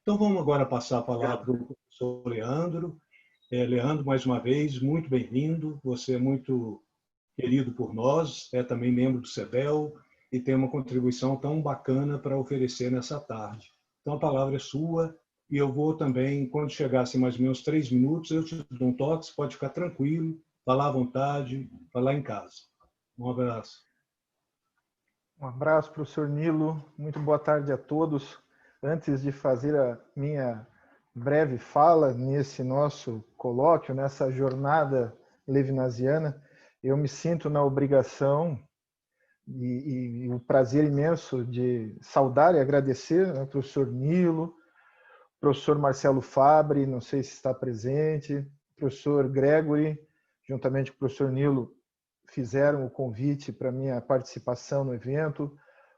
Então, vamos agora passar a palavra para o professor Leandro. Leandro, mais uma vez, muito bem-vindo. Você é muito querido por nós, é também membro do CEBEL e tem uma contribuição tão bacana para oferecer nessa tarde. Então, a palavra é sua e eu vou também, quando chegasse mais ou menos 3 minutos, eu te dou um toque, você pode ficar tranquilo, falar à vontade, falar em casa. Um abraço. Um abraço, professor Nilo. Muito boa tarde a todos. Antes de fazer a minha breve fala nesse nosso colóquio, nessa jornada levinasiana, eu me sinto na obrigação e o prazer imenso de saudar e agradecer ao professor Nilo, professor Marcelo Fabre, não sei se está presente, professor Gregory, juntamente com o professor Nilo, fizeram o convite para minha participação no evento,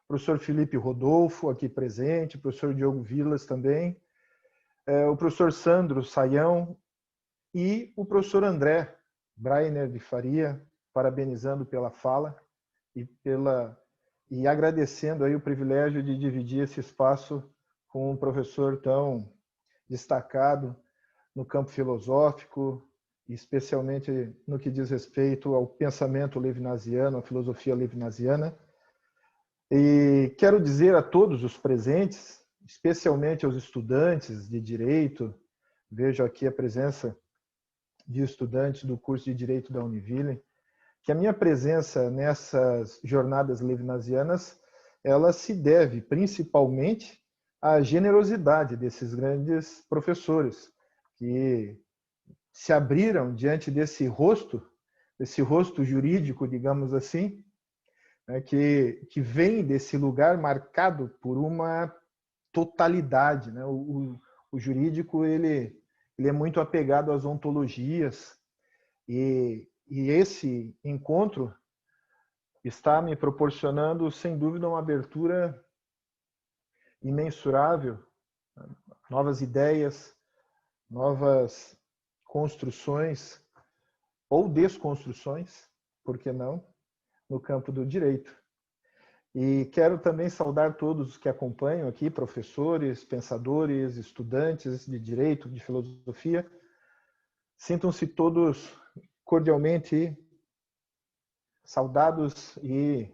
professor Felipe Rodolfo, aqui presente, professor Diogo Vilas também, o professor Sandro Saião e o professor André Breiner de Faria, parabenizando pela fala e agradecendo aí o privilégio de dividir esse espaço com um professor tão destacado no campo filosófico, especialmente no que diz respeito ao pensamento levinasiano, à filosofia levinasiana. E quero dizer a todos os presentes, especialmente aos estudantes de Direito, vejo aqui a presença de estudantes do curso de Direito da Univille, que a minha presença nessas jornadas levinasianas, ela se deve principalmente à generosidade desses grandes professores, que se abriram diante desse rosto jurídico, digamos assim, né, que vem desse lugar marcado por uma totalidade. Né? O jurídico ele é muito apegado às ontologias e esse encontro está me proporcionando, sem dúvida, uma abertura imensurável, novas ideias, novas construções ou desconstruções, por que não, no campo do direito. E quero também saudar todos os que acompanham aqui, professores, pensadores, estudantes de direito, de filosofia. Sintam-se todos cordialmente saudados e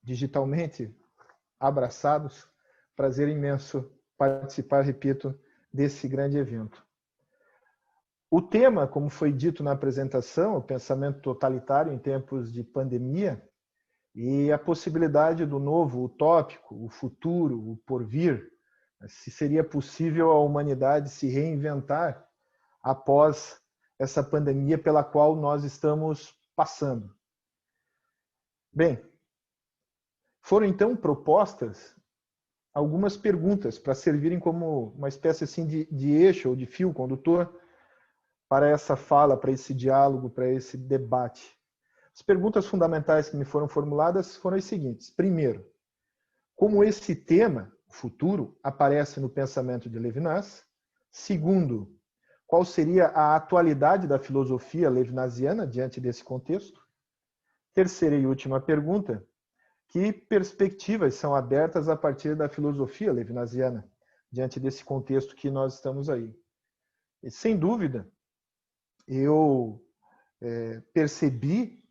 digitalmente abraçados. Prazer imenso participar, repito, desse grande evento. O tema, como foi dito na apresentação, o pensamento totalitário em tempos de pandemia e a possibilidade do novo utópico, o futuro, o porvir, se seria possível a humanidade se reinventar após essa pandemia pela qual nós estamos passando. Bem, foram então propostas algumas perguntas para servirem como uma espécie assim de eixo ou de fio condutor para essa fala, para esse diálogo, para esse debate. As perguntas fundamentais que me foram formuladas foram as seguintes. Primeiro, como esse tema, o futuro, aparece no pensamento de Levinas? Segundo, qual seria a atualidade da filosofia levinasiana diante desse contexto? Terceira e última pergunta, que perspectivas são abertas a partir da filosofia levinasiana diante desse contexto que nós estamos aí? E, sem dúvida, eu percebi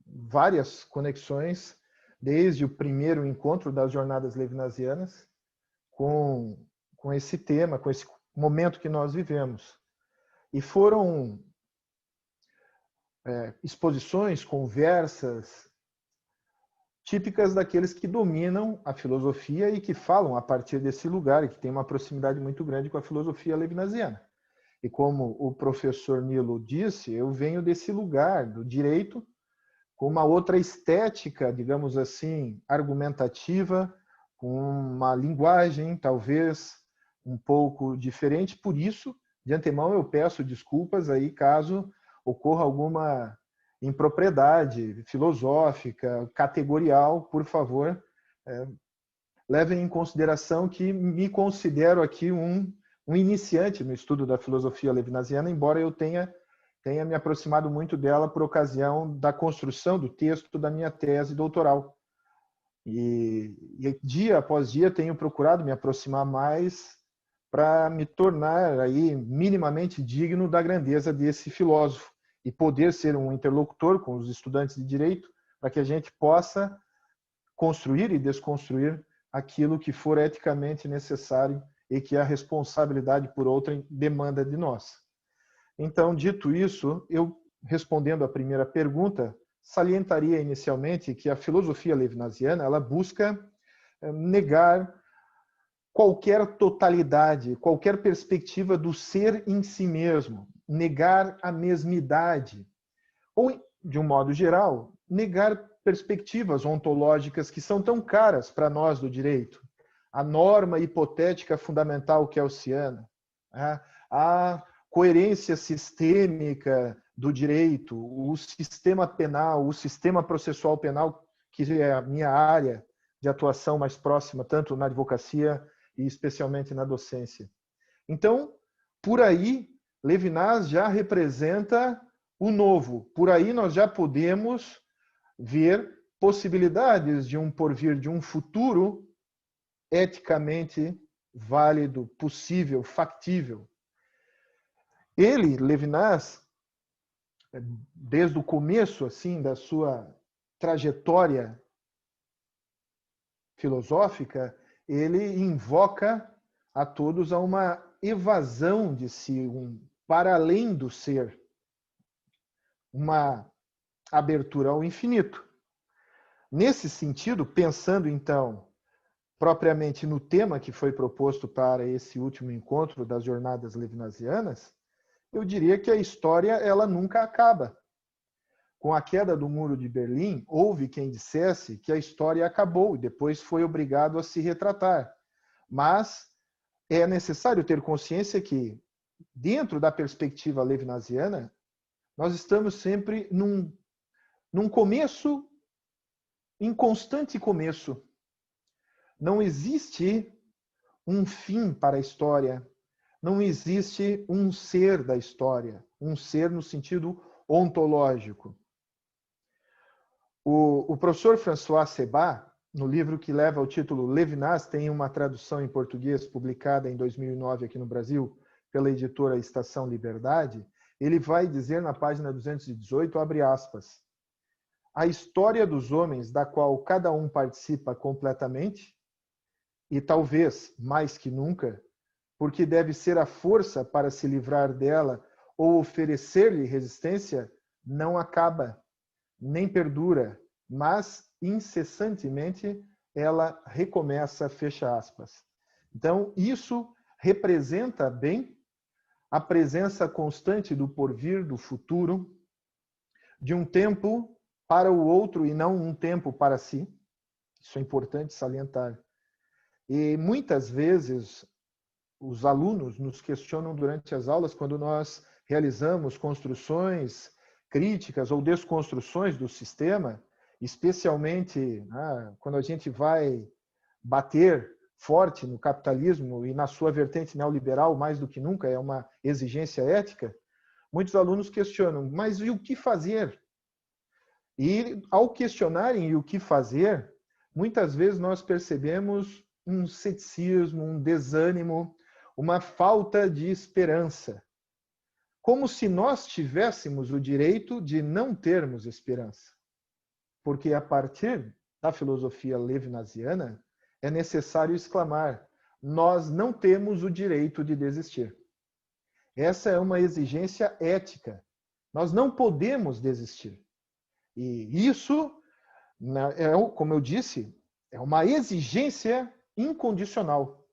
várias conexões desde o primeiro encontro das jornadas levinasianas com esse tema, com esse momento que nós vivemos. E foram exposições, conversas típicas daqueles que dominam a filosofia e que falam a partir desse lugar e que tem uma proximidade muito grande com a filosofia levinasiana. E como o professor Nilo disse, eu venho desse lugar do direito com uma outra estética, digamos assim, argumentativa, com uma linguagem talvez um pouco diferente. Por isso, de antemão, eu peço desculpas aí caso ocorra alguma impropriedade filosófica, categorial. Por favor, levem em consideração que me considero aqui um iniciante no estudo da filosofia levinasiana, embora eu tenha me aproximado muito dela por ocasião da construção do texto da minha tese doutoral. E dia após dia tenho procurado me aproximar mais para me tornar aí minimamente digno da grandeza desse filósofo e poder ser um interlocutor com os estudantes de direito para que a gente possa construir e desconstruir aquilo que for eticamente necessário e que a responsabilidade por outra demanda de nós. Então, dito isso, eu, respondendo à primeira pergunta, salientaria inicialmente que a filosofia levinasiana ela busca negar qualquer totalidade, qualquer perspectiva do ser em si mesmo, negar a mesmidade, ou, de um modo geral, negar perspectivas ontológicas que são tão caras para nós do direito. A norma hipotética fundamental que é oceana, a coerência sistêmica do direito, o sistema penal, o sistema processual penal, que é a minha área de atuação mais próxima, tanto na advocacia e especialmente na docência. Então, por aí, Levinas já representa o novo. Por aí nós já podemos ver possibilidades de um porvir, de um futuro eticamente válido, possível, factível. Ele, Levinas, desde o começo assim da sua trajetória filosófica, ele invoca a todos a uma evasão de si, um para além do ser, uma abertura ao infinito. Nesse sentido, pensando então propriamente no tema que foi proposto para esse último encontro das jornadas levinasianas, eu diria que a história ela nunca acaba. Com a queda do Muro de Berlim, houve quem dissesse que a história acabou e depois foi obrigado a se retratar. Mas é necessário ter consciência que, dentro da perspectiva levinasiana, nós estamos sempre num começo, em constante começo. Não existe um fim para a história. Não existe um ser da história. Um ser no sentido ontológico. O professor François Sebat, no livro que leva o título Levinas, tem uma tradução em português publicada em 2009 aqui no Brasil pela editora Estação Liberdade, ele vai dizer na página 218, abre aspas, a história dos homens da qual cada um participa completamente, e talvez mais que nunca, porque deve ser a força para se livrar dela ou oferecer-lhe resistência, não acaba, nem perdura, mas incessantemente ela recomeça, fecha aspas. Então, isso representa bem a presença constante do porvir, do futuro, de um tempo para o outro e não um tempo para si. Isso é importante salientar. E muitas vezes os alunos nos questionam durante as aulas quando nós realizamos construções críticas ou desconstruções do sistema, especialmente quando a gente vai bater forte no capitalismo e na sua vertente neoliberal, mais do que nunca, é uma exigência ética, muitos alunos questionam, mas e o que fazer? E ao questionarem o que fazer, muitas vezes nós percebemos um ceticismo, um desânimo, uma falta de esperança. Como se nós tivéssemos o direito de não termos esperança. Porque a partir da filosofia levinasiana, é necessário exclamar, nós não temos o direito de desistir. Essa é uma exigência ética. Nós não podemos desistir. E isso, como eu disse, é uma exigência incondicional.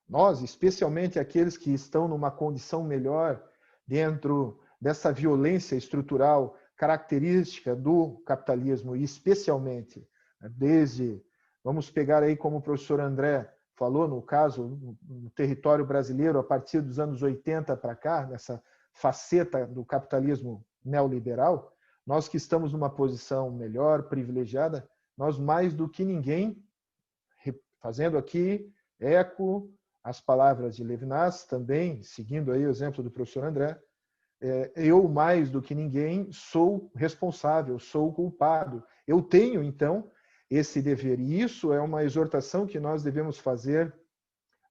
Nós, especialmente aqueles que estão numa condição melhor dentro dessa violência estrutural característica do capitalismo, e especialmente desde, vamos pegar aí como o professor André falou, no caso, no território brasileiro, a partir dos anos 80 para cá, nessa faceta do capitalismo neoliberal, nós que estamos numa posição melhor, privilegiada, nós mais do que ninguém, fazendo aqui eco às palavras de Levinas, também seguindo aí o exemplo do professor André, eu mais do que ninguém sou responsável, sou culpado. Eu tenho, então, esse dever. E isso é uma exortação que nós devemos fazer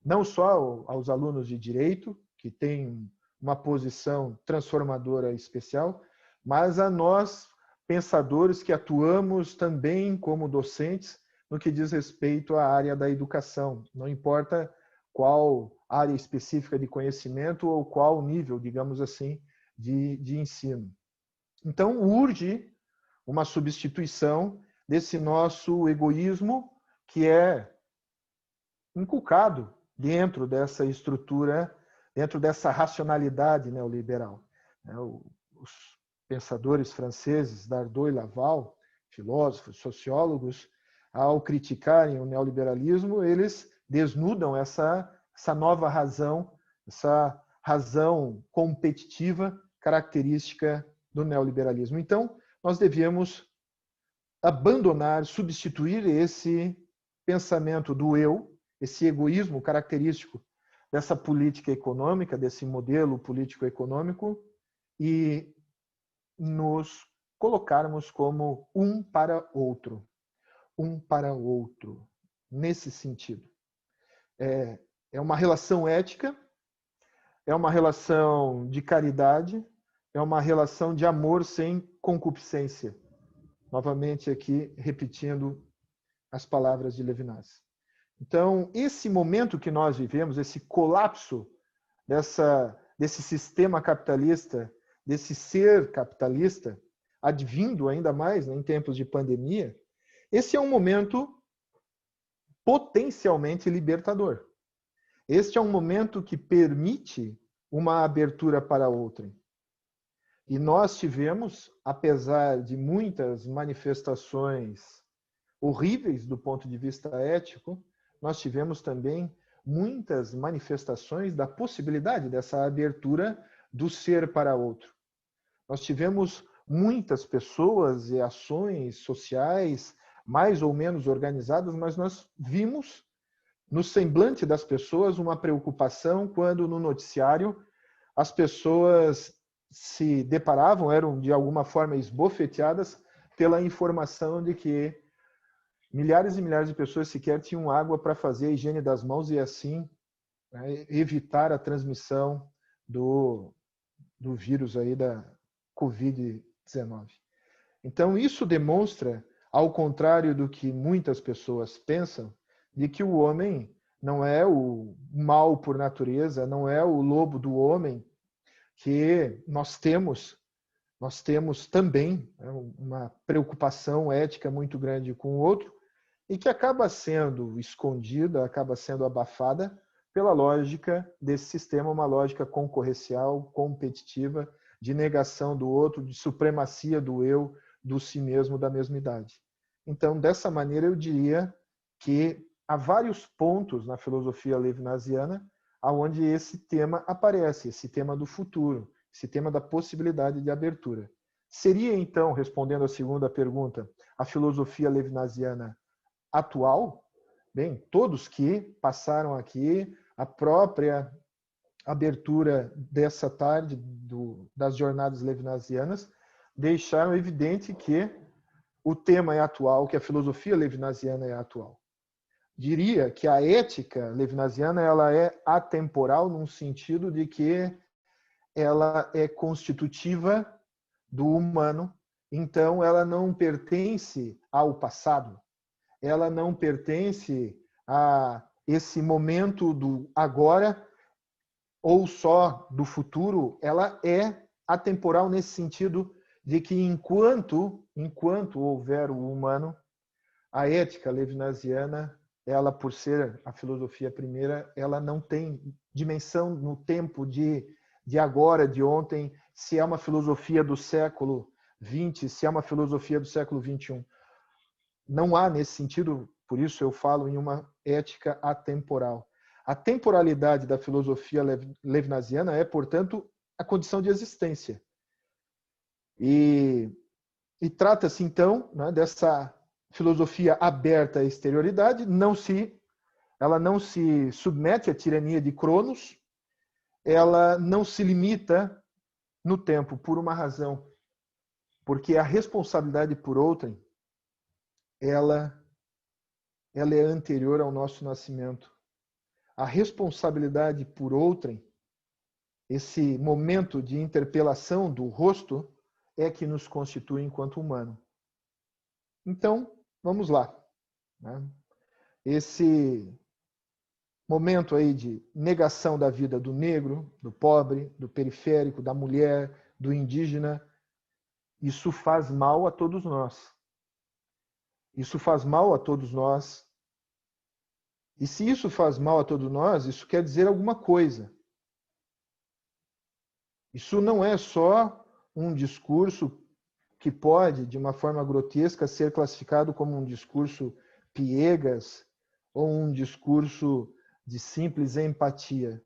não só aos alunos de direito, que têm uma posição transformadora especial, mas a nós, pensadores que atuamos também como docentes no que diz respeito à área da educação. Não importa qual área específica de conhecimento ou qual nível, digamos assim, de ensino. Então, urge uma substituição desse nosso egoísmo que é inculcado dentro dessa estrutura, dentro dessa racionalidade neoliberal. Os pensadores franceses, Dardot e Laval, filósofos, sociólogos, ao criticarem o neoliberalismo, eles desnudam essa nova razão, essa razão competitiva característica do neoliberalismo. Então, nós devíamos abandonar, substituir esse pensamento do eu, esse egoísmo característico dessa política econômica, desse modelo político-econômico, e nos colocarmos como um para outro, nesse sentido. É uma relação ética, é uma relação de caridade, é uma relação de amor sem concupiscência. Novamente aqui, repetindo as palavras de Levinas. Então, esse momento que nós vivemos, esse colapso desse sistema capitalista, desse ser capitalista, advindo ainda mais, né, em tempos de pandemia, esse é um momento potencialmente libertador. Este é um momento que permite uma abertura para outrem. E nós tivemos, apesar de muitas manifestações horríveis do ponto de vista ético, nós tivemos também muitas manifestações da possibilidade dessa abertura do ser para outro. Nós tivemos muitas pessoas e ações sociais mais ou menos organizadas, mas nós vimos no semblante das pessoas uma preocupação quando no noticiário as pessoas se deparavam, eram de alguma forma esbofeteadas pela informação de que milhares e milhares de pessoas sequer tinham água para fazer a higiene das mãos e assim, né, evitar a transmissão do vírus aí da Covid-19. Então isso demonstra, ao contrário do que muitas pessoas pensam, de que o homem não é o mal por natureza, não é o lobo do homem, que nós temos também, né, uma preocupação ética muito grande com o outro e que acaba sendo escondida, acaba sendo abafada pela lógica desse sistema, uma lógica concorrencial, competitiva, de negação do outro, de supremacia do eu, do si mesmo, da mesmidade. Então, dessa maneira, eu diria que há vários pontos na filosofia levinasiana onde esse tema aparece, esse tema do futuro, esse tema da possibilidade de abertura. Seria, então, respondendo à segunda pergunta, a filosofia levinasiana atual? Bem, todos que passaram aqui, a própria abertura dessa tarde das jornadas levinasianas, deixaram evidente que o tema é atual, que a filosofia levinasiana é atual. Diria que a ética levinasiana ela é atemporal num sentido de que ela é constitutiva do humano, então ela não pertence ao passado, ela não pertence a esse momento do agora ou só do futuro, ela é atemporal nesse sentido de que enquanto houver o humano, a ética levinasiana, ela por ser a filosofia primeira, ela não tem dimensão no tempo de agora, de ontem, se é uma filosofia do século XX, se é uma filosofia do século XXI. Não há nesse sentido, por isso eu falo em uma ética atemporal. A temporalidade da filosofia levinasiana é, portanto, a condição de existência. E trata-se, então, né, dessa filosofia aberta à exterioridade, ela não se submete à tirania de Cronos, ela não se limita no tempo por uma razão, porque a responsabilidade por outrem, ela é anterior ao nosso nascimento. a responsabilidade por outrem, esse momento de interpelação do rosto, é que nos constitui enquanto humano. Então, vamos lá. Esse momento aí de negação da vida do negro, do pobre, do periférico, da mulher, do indígena, isso faz mal a todos nós. Isso faz mal a todos nós. E se isso faz mal a todos nós, isso quer dizer alguma coisa. Isso não é só um discurso que pode, de uma forma grotesca, ser classificado como um discurso piegas ou um discurso de simples empatia.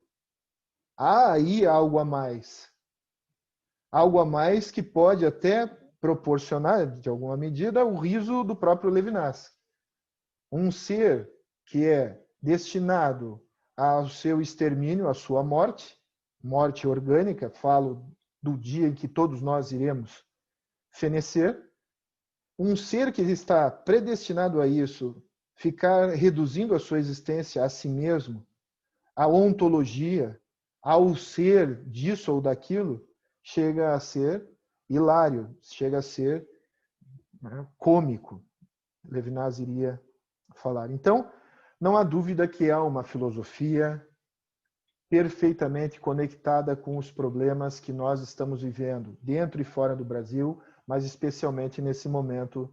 Há aí algo a mais. Algo a mais que pode até proporcionar, de alguma medida, o riso do próprio Levinas. Um ser que é destinado ao seu extermínio, à sua morte, morte orgânica, falo do dia em que todos nós iremos fenecer, um ser que está predestinado a isso, ficar reduzindo a sua existência a si mesmo, a ontologia, ao ser disso ou daquilo, chega a ser hilário, chega a ser cômico. Levinas iria falar. Então, não há dúvida que há uma filosofia perfeitamente conectada com os problemas que nós estamos vivendo, dentro e fora do Brasil, mas especialmente nesse momento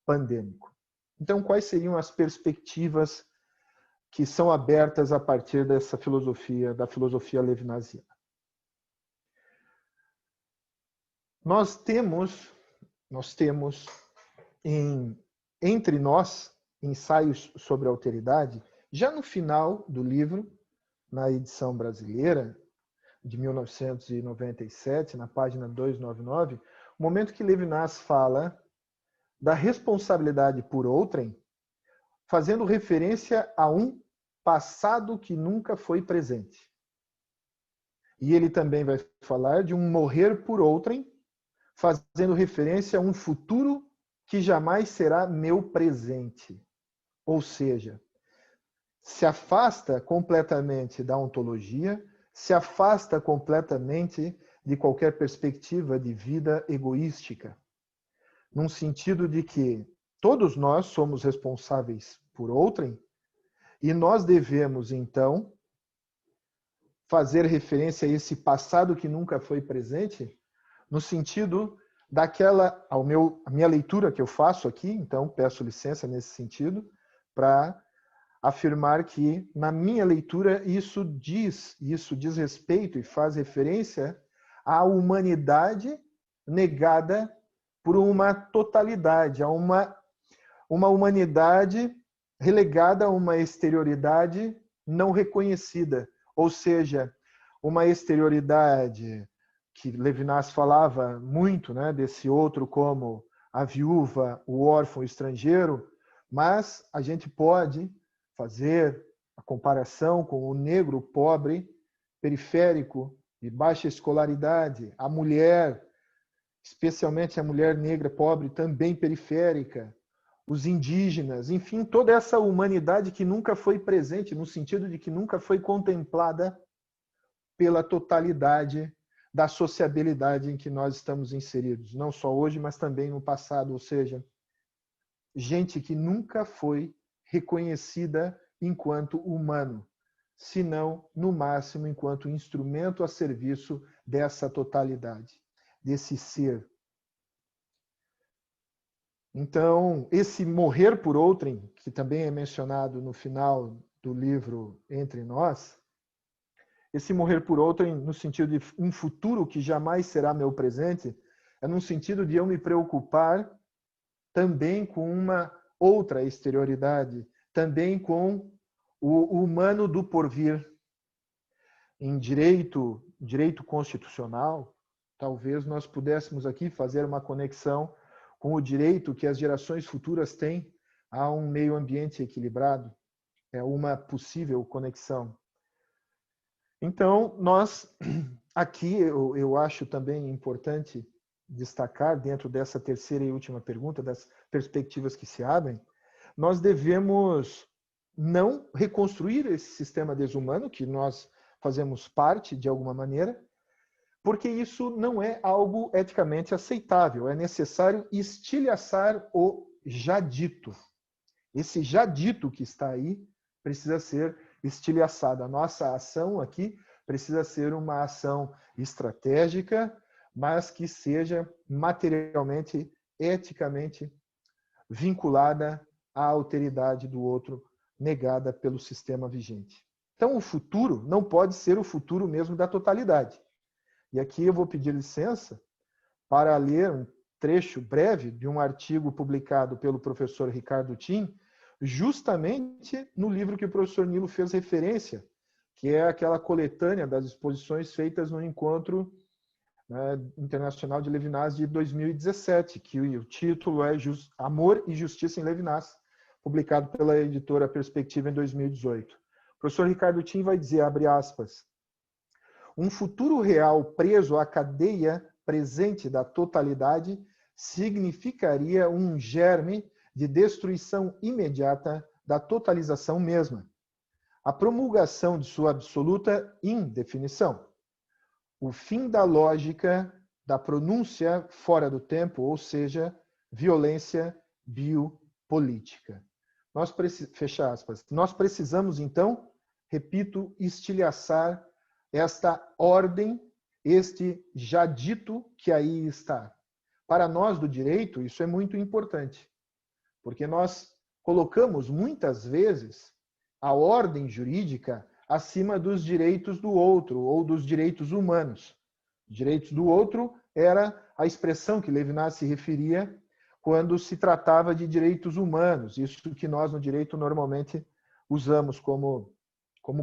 pandêmico. Então, quais seriam as perspectivas que são abertas a partir dessa filosofia, da filosofia levinasiana? Nós temos entre nós ensaios sobre a alteridade, já no final do livro, na edição brasileira de 1997, na página 299, o momento que Levinas fala da responsabilidade por outrem, fazendo referência a um passado que nunca foi presente. E ele também vai falar de um morrer por outrem, fazendo referência a um futuro que jamais será meu presente. Ou seja, se afasta completamente da ontologia, se afasta completamente de qualquer perspectiva de vida egoística, num sentido de que todos nós somos responsáveis por outrem e nós devemos, então, fazer referência a esse passado que nunca foi presente, no sentido daquela, a minha leitura que eu faço aqui, então peço licença nesse sentido, para afirmar que, na minha leitura, isso diz respeito e faz referência à humanidade negada por uma totalidade, a uma humanidade relegada a uma exterioridade não reconhecida, ou seja, uma exterioridade que Levinas falava muito, né, desse outro como a viúva, o órfão, o estrangeiro, mas a gente pode fazer a comparação com o negro pobre, periférico, de baixa escolaridade, a mulher, especialmente a mulher negra pobre, também periférica, os indígenas, enfim, toda essa humanidade que nunca foi presente, no sentido de que nunca foi contemplada pela totalidade da sociabilidade em que nós estamos inseridos, não só hoje, mas também no passado, ou seja, gente que nunca foi reconhecida enquanto humano, senão, no máximo, enquanto instrumento a serviço dessa totalidade, desse ser. Então, esse morrer por outrem, que também é mencionado no final do livro Entre Nós, esse morrer por outrem no sentido de um futuro que jamais será meu presente, é no sentido de eu me preocupar também com uma outra exterioridade, também com o humano do porvir. Em direito constitucional, talvez nós pudéssemos aqui fazer uma conexão com o direito que as gerações futuras têm a um meio ambiente equilibrado. É uma possível conexão. Então, nós aqui, eu acho também importante destacar, dentro dessa terceira e última pergunta, das perspectivas que se abrem, nós devemos não reconstruir esse sistema desumano, que nós fazemos parte de alguma maneira, porque isso não é algo eticamente aceitável. É necessário estilhaçar o já dito. Esse já dito que está aí precisa ser estilhaçado. A nossa ação aqui precisa ser uma ação estratégica, mas que seja materialmente, eticamente vinculada à alteridade do outro, negada pelo sistema vigente. Então, o futuro não pode ser o futuro mesmo da totalidade. E aqui eu vou pedir licença para ler um trecho breve de um artigo publicado pelo professor Ricardo Tim, justamente no livro que o professor Nilo fez referência, que é aquela coletânea das exposições feitas no Encontro, né, Internacional de Levinas de 2017, que o título é Amor e Justiça em Levinas, publicado pela editora Perspectiva em 2018. O professor Ricardo Tim vai dizer, abre aspas, um futuro real preso à cadeia presente da totalidade significaria um germe de destruição imediata da totalização mesma, a promulgação de sua absoluta indefinição, o fim da lógica da pronúncia fora do tempo, ou seja, violência biopolítica. Fecha aspas. Nós precisamos, então, repito, estilhaçar esta ordem, este já dito que aí está. Para nós do direito, isso é muito importante, porque nós colocamos muitas vezes a ordem jurídica acima dos direitos do outro ou dos direitos humanos. Direitos do outro era a expressão que Levinas se referia quando se tratava de direitos humanos, isso que nós no direito normalmente usamos como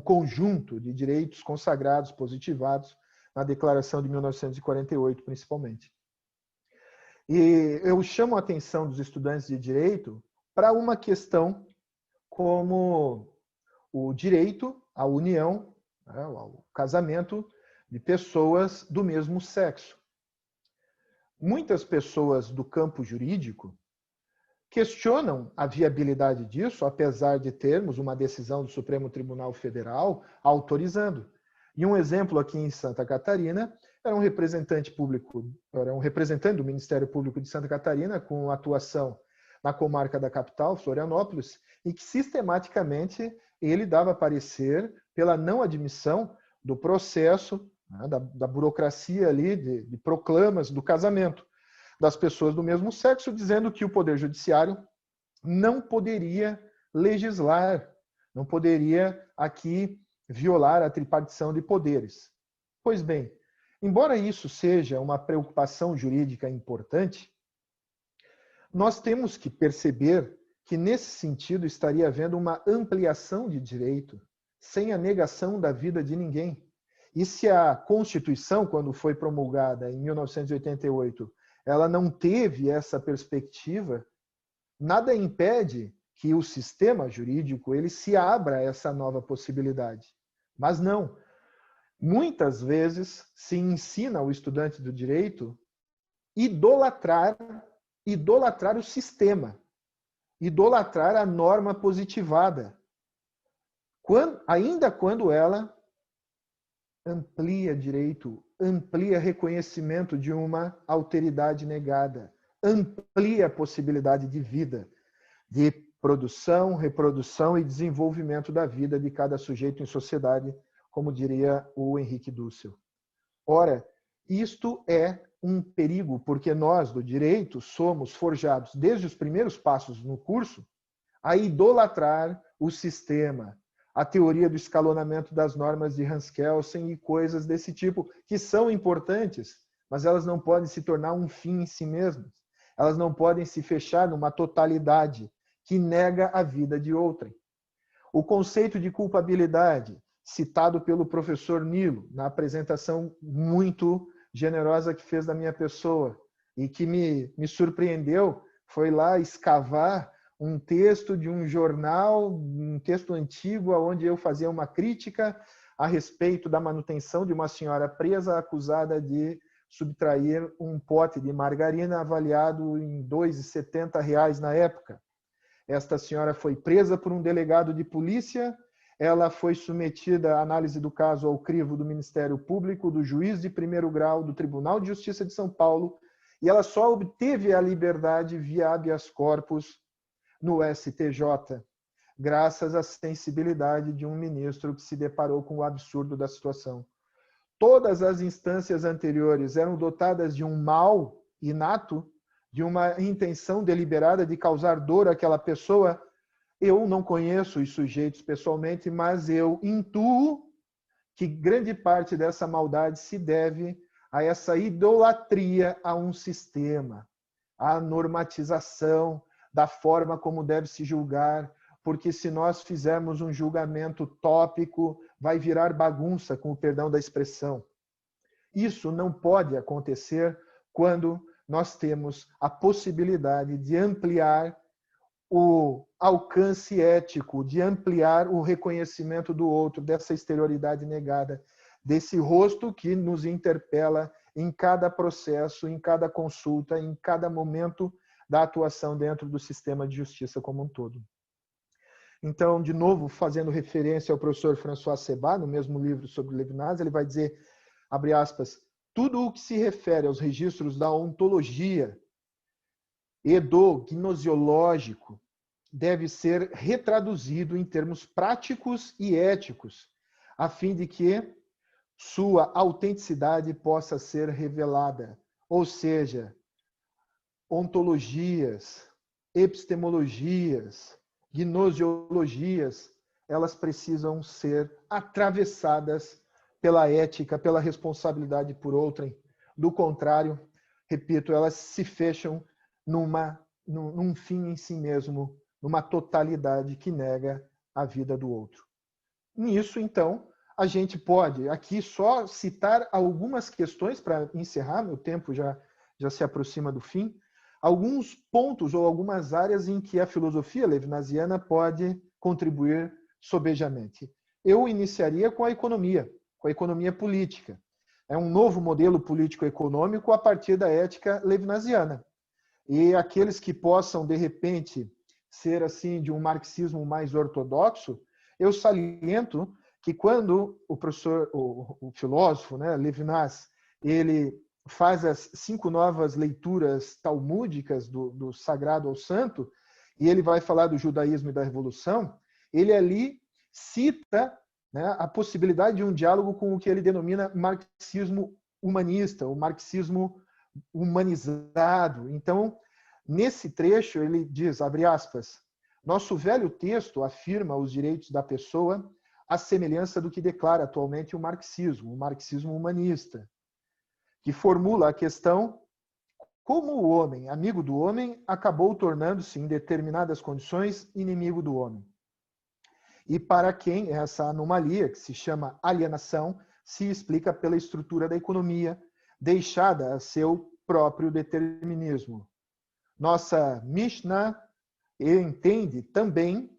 conjunto de direitos consagrados, positivados na Declaração de 1948, principalmente. E eu chamo a atenção dos estudantes de direito para uma questão como o direito à união, né, ao casamento de pessoas do mesmo sexo. Muitas pessoas do campo jurídico questionam a viabilidade disso, apesar de termos uma decisão do Supremo Tribunal Federal autorizando. E um exemplo aqui em Santa Catarina era um representante público, era um representante do Ministério Público de Santa Catarina com atuação na comarca da capital, Florianópolis, e que sistematicamente ele dava parecer pela não admissão do processo, né, da burocracia ali de proclamas do casamento das pessoas do mesmo sexo, dizendo que o Poder Judiciário não poderia legislar, não poderia aqui violar a tripartição de poderes. Pois bem, embora isso seja uma preocupação jurídica importante, nós temos que perceber que, nesse sentido, estaria havendo uma ampliação de direito, sem a negação da vida de ninguém. E se a Constituição, quando foi promulgada em 1988, ela não teve essa perspectiva, nada impede que o sistema jurídico ele se abra a essa nova possibilidade. Mas não. Muitas vezes se ensina ao estudante do direito idolatrar o sistema, idolatrar a norma positivada, ainda quando ela amplia direito, amplia reconhecimento de uma alteridade negada, amplia a possibilidade de vida, de produção, reprodução e desenvolvimento da vida de cada sujeito em sociedade, como diria o Henrique Dussel. Ora, isto é um perigo, porque nós, do direito, somos forjados, desde os primeiros passos no curso, a idolatrar o sistema, a teoria do escalonamento das normas de Hans Kelsen e coisas desse tipo, que são importantes, mas elas não podem se tornar um fim em si mesmas. Elas não podem se fechar numa totalidade que nega a vida de outrem. O conceito de culpabilidade, citado pelo professor Nilo, na apresentação muito generosa que fez da minha pessoa, e que me surpreendeu, foi lá escavar um texto de um jornal, um texto antigo, onde eu fazia uma crítica a respeito da manutenção de uma senhora presa acusada de subtrair um pote de margarina avaliado em R$ 2,70 na época. Esta senhora foi presa por um delegado de polícia, ela foi submetida à análise do caso ao crivo do Ministério Público, do juiz de primeiro grau, do Tribunal de Justiça de São Paulo, e ela só obteve a liberdade via habeas corpus no STJ, graças à sensibilidade de um ministro que se deparou com o absurdo da situação. Todas as instâncias anteriores eram dotadas de um mal inato, de uma intenção deliberada de causar dor àquela pessoa. Eu não conheço os sujeitos pessoalmente, mas eu intuo que grande parte dessa maldade se deve a essa idolatria a um sistema, à normatização da forma como deve se julgar, porque se nós fizermos um julgamento tópico, vai virar bagunça, com o perdão da expressão. Isso não pode acontecer quando nós temos a possibilidade de ampliar o alcance ético, de ampliar o reconhecimento do outro, dessa exterioridade negada, desse rosto que nos interpela em cada processo, em cada consulta, em cada momento da atuação dentro do sistema de justiça como um todo. Então, de novo, fazendo referência ao professor François Sebat, no mesmo livro sobre Levinas, ele vai dizer, abre aspas, tudo o que se refere aos registros da ontologia e do gnosiológico deve ser retraduzido em termos práticos e éticos, a fim de que sua autenticidade possa ser revelada. Ou seja, ontologias, epistemologias, gnosiologias, elas precisam ser atravessadas pela ética, pela responsabilidade por outrem. Do contrário, repito, elas se fecham num fim em si mesmo, numa totalidade que nega a vida do outro. Nisso, então, a gente pode aqui só citar algumas questões para encerrar, meu tempo já se aproxima do fim, alguns pontos ou algumas áreas em que a filosofia levinasiana pode contribuir sobejamente. Eu iniciaria com a economia política. É um novo modelo político-econômico a partir da ética levinasiana. E aqueles que possam, de repente, ser assim de um marxismo mais ortodoxo, eu saliento que quando o filósofo, né, Levinas, ele faz as 5 novas leituras talmúdicas do Sagrado ao Santo, e ele vai falar do judaísmo e da revolução, ele ali cita, né, a possibilidade de um diálogo com o que ele denomina marxismo humanista, o marxismo humanizado. Então, nesse trecho, ele diz, abre aspas, nosso velho texto afirma os direitos da pessoa à semelhança do que declara atualmente o marxismo humanista, que formula a questão como o homem, amigo do homem, acabou tornando-se, em determinadas condições, inimigo do homem. E para quem essa anomalia, que se chama alienação, se explica pela estrutura da economia, deixada a seu próprio determinismo. Nossa Mishnah entende também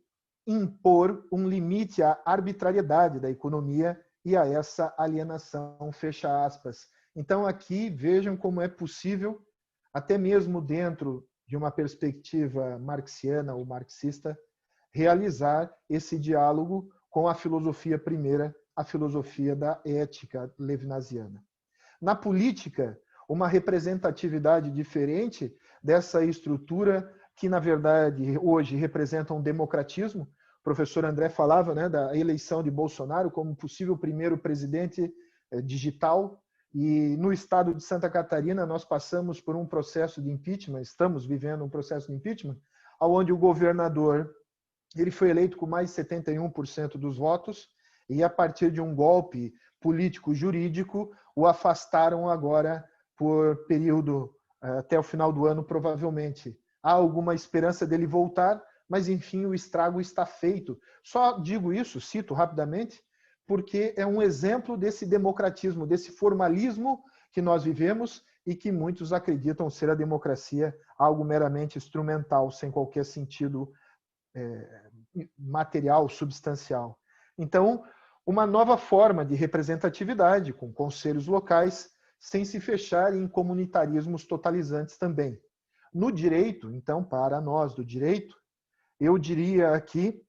impor um limite à arbitrariedade da economia e a essa alienação, fecha aspas. Então, aqui vejam como é possível, até mesmo dentro de uma perspectiva marxiana ou marxista, realizar esse diálogo com a filosofia primeira, a filosofia da ética levinasiana. Na política, uma representatividade diferente dessa estrutura que, na verdade, hoje representa um democratismo. O professor André falava, né, da eleição de Bolsonaro como possível primeiro presidente digital. E no estado de Santa Catarina, nós passamos por um processo de impeachment, estamos vivendo um processo de impeachment, onde o governador ele foi eleito com mais de 71% dos votos e, a partir de um golpe político-jurídico, o afastaram agora por período até o final do ano, provavelmente. Há alguma esperança dele voltar, mas, enfim, o estrago está feito. Só digo isso, cito rapidamente, porque é um exemplo desse democratismo, desse formalismo que nós vivemos e que muitos acreditam ser a democracia algo meramente instrumental, sem qualquer sentido material, substancial. Então, uma nova forma de representatividade, com conselhos locais, sem se fechar em comunitarismos totalizantes também. No direito, então, para nós do direito, eu diria aqui,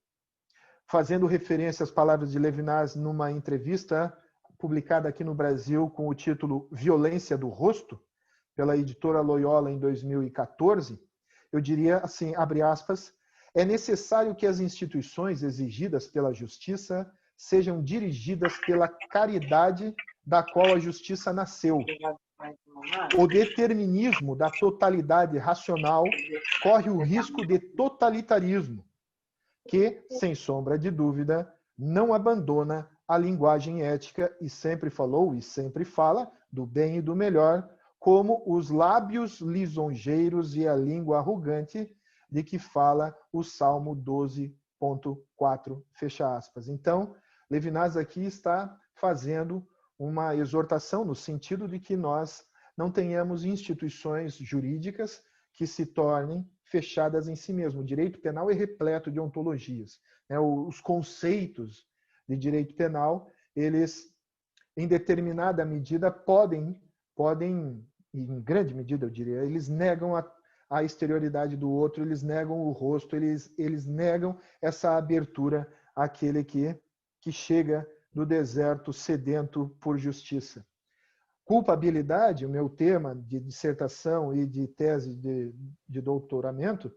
fazendo referência às palavras de Levinas numa entrevista publicada aqui no Brasil com o título Violência do Rosto, pela editora Loyola em 2014, eu diria assim, abre aspas, é necessário que as instituições exigidas pela justiça sejam dirigidas pela caridade da qual a justiça nasceu. O determinismo da totalidade racional corre o risco de totalitarismo, que, sem sombra de dúvida, não abandona a linguagem ética e sempre falou e sempre fala do bem e do melhor, como os lábios lisonjeiros e a língua arrogante de que fala o Salmo 12.4, fecha aspas. Então, Levinas aqui está fazendo uma exortação no sentido de que nós não tenhamos instituições jurídicas que se tornem fechadas em si mesmo. O direito penal é repleto de ontologias. Os conceitos de direito penal, eles, em determinada medida, podem, em grande medida, eu diria, eles negam a exterioridade do outro, eles negam o rosto, eles negam essa abertura àquele que chega do deserto sedento por justiça. Culpabilidade, o meu tema de dissertação e de tese de doutoramento,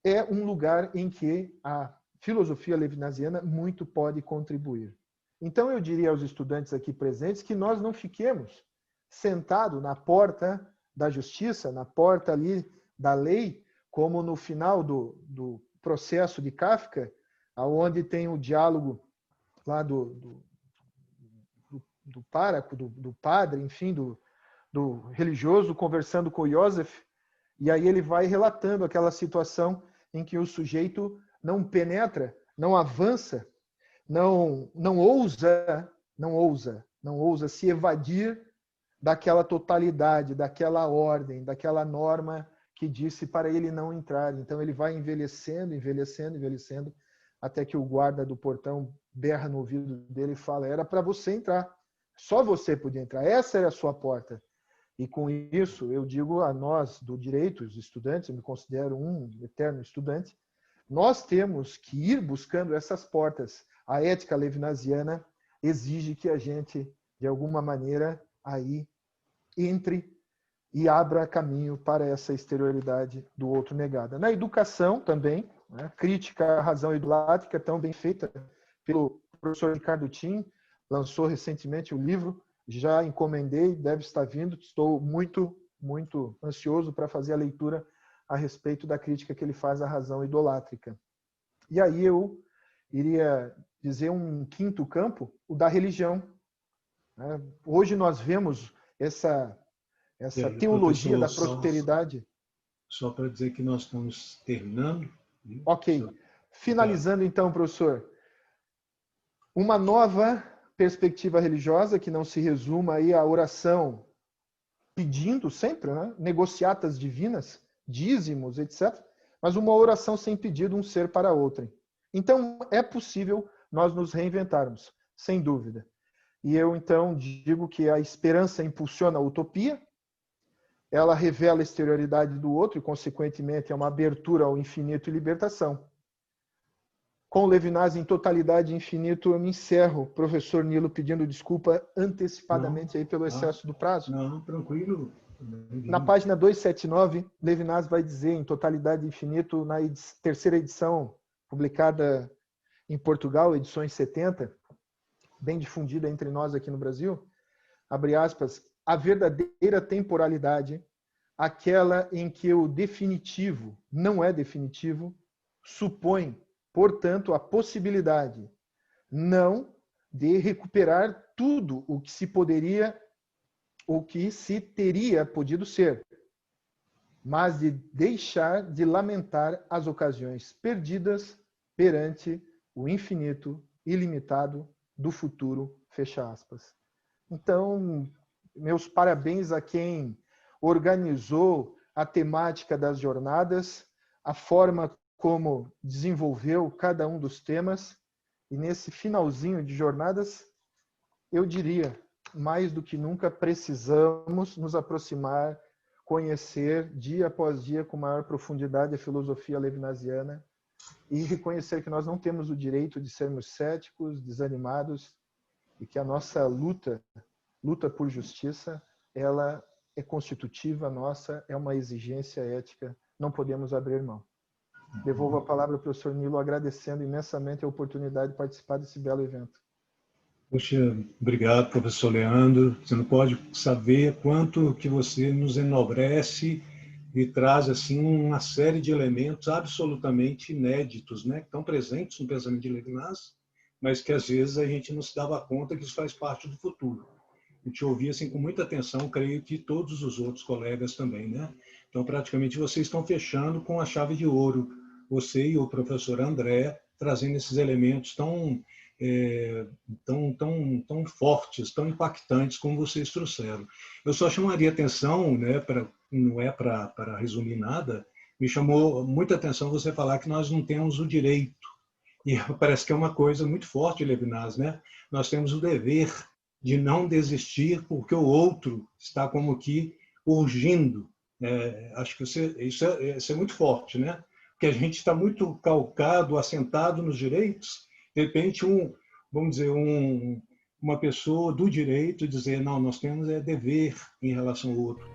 é um lugar em que a filosofia levinasiana muito pode contribuir. Então, eu diria aos estudantes aqui presentes que nós não fiquemos sentados na porta da justiça, na porta ali da lei, como no final do processo de Kafka, onde tem o diálogo lá do pároco, do padre, enfim, do religioso conversando com o Joseph, e aí ele vai relatando aquela situação em que o sujeito não penetra, não avança, não ousa se evadir daquela totalidade, daquela ordem, daquela norma que disse para ele não entrar. Então ele vai envelhecendo, até que o guarda do portão berra no ouvido dele e fala: era para você entrar, só você podia entrar, essa era a sua porta. E com isso eu digo a nós do direito, os estudantes, eu me considero um eterno estudante, nós temos que ir buscando essas portas. A ética levinasiana exige que a gente, de alguma maneira, aí entre e abra caminho para essa exterioridade do outro negada. Na educação também, né, crítica à razão idolátrica, tão bem feita pelo professor Ricardo Tim, lançou recentemente o livro, já encomendei, deve estar vindo, estou muito, muito ansioso para fazer a leitura a respeito da crítica que ele faz à razão idolátrica. E aí eu iria dizer um quinto campo, o da religião. Hoje nós vemos essa teologia da prosperidade. Só para dizer que nós estamos terminando. Ok. Finalizando então, professor, uma nova perspectiva religiosa que não se resuma aí à oração pedindo sempre, né, negociatas divinas, dízimos, etc., mas uma oração sem pedido um ser para outrem. Então, é possível nós nos reinventarmos, sem dúvida. E eu, então, digo que a esperança impulsiona a utopia, ela revela a exterioridade do outro e, consequentemente, é uma abertura ao infinito e libertação. Com Levinas em totalidade e infinito, eu me encerro, professor Nilo, pedindo desculpa antecipadamente aí pelo excesso do prazo. Não, tranquilo. Na página 279, Levinas vai dizer, em totalidade e infinito, na terceira edição, publicada em Portugal, edições 70, bem difundida entre nós aqui no Brasil, abre aspas, a verdadeira temporalidade, aquela em que o definitivo não é definitivo, supõe, portanto, a possibilidade não de recuperar tudo o que se poderia, o que se teria podido ser, mas de deixar de lamentar as ocasiões perdidas perante o infinito, ilimitado do futuro, fecha aspas. Então, meus parabéns a quem organizou a temática das jornadas, a forma como desenvolveu cada um dos temas, e nesse finalzinho de jornadas, eu diria, mais do que nunca precisamos nos aproximar, conhecer dia após dia com maior profundidade a filosofia levinasiana e reconhecer que nós não temos o direito de sermos céticos, desanimados, e que a nossa luta por justiça, ela é constitutiva nossa, é uma exigência ética, não podemos abrir mão. Devolvo a palavra ao professor Nilo, agradecendo imensamente a oportunidade de participar desse belo evento. Poxa, obrigado, professor Leandro. Você não pode saber quanto que você nos enobrece e traz assim uma série de elementos absolutamente inéditos, né? Que estão presentes no pensamento de Levinas, mas que às vezes a gente não se dava conta que isso faz parte do futuro. Eu te ouvi assim com muita atenção, creio que todos os outros colegas também, né? Então, praticamente vocês estão fechando com a chave de ouro, você e o professor André, trazendo esses elementos tão fortes, tão impactantes como vocês trouxeram. Eu só chamaria atenção, né, não é para resumir nada, me chamou muita atenção você falar que nós não temos o direito, e parece que é uma coisa muito forte, Levinas, né? Nós temos o dever de não desistir porque o outro está como que urgindo. Acho que isso é muito forte, né? Porque a gente está muito calcado, assentado nos direitos, de repente vamos dizer, uma pessoa do direito dizer, não, nós temos dever em relação ao outro.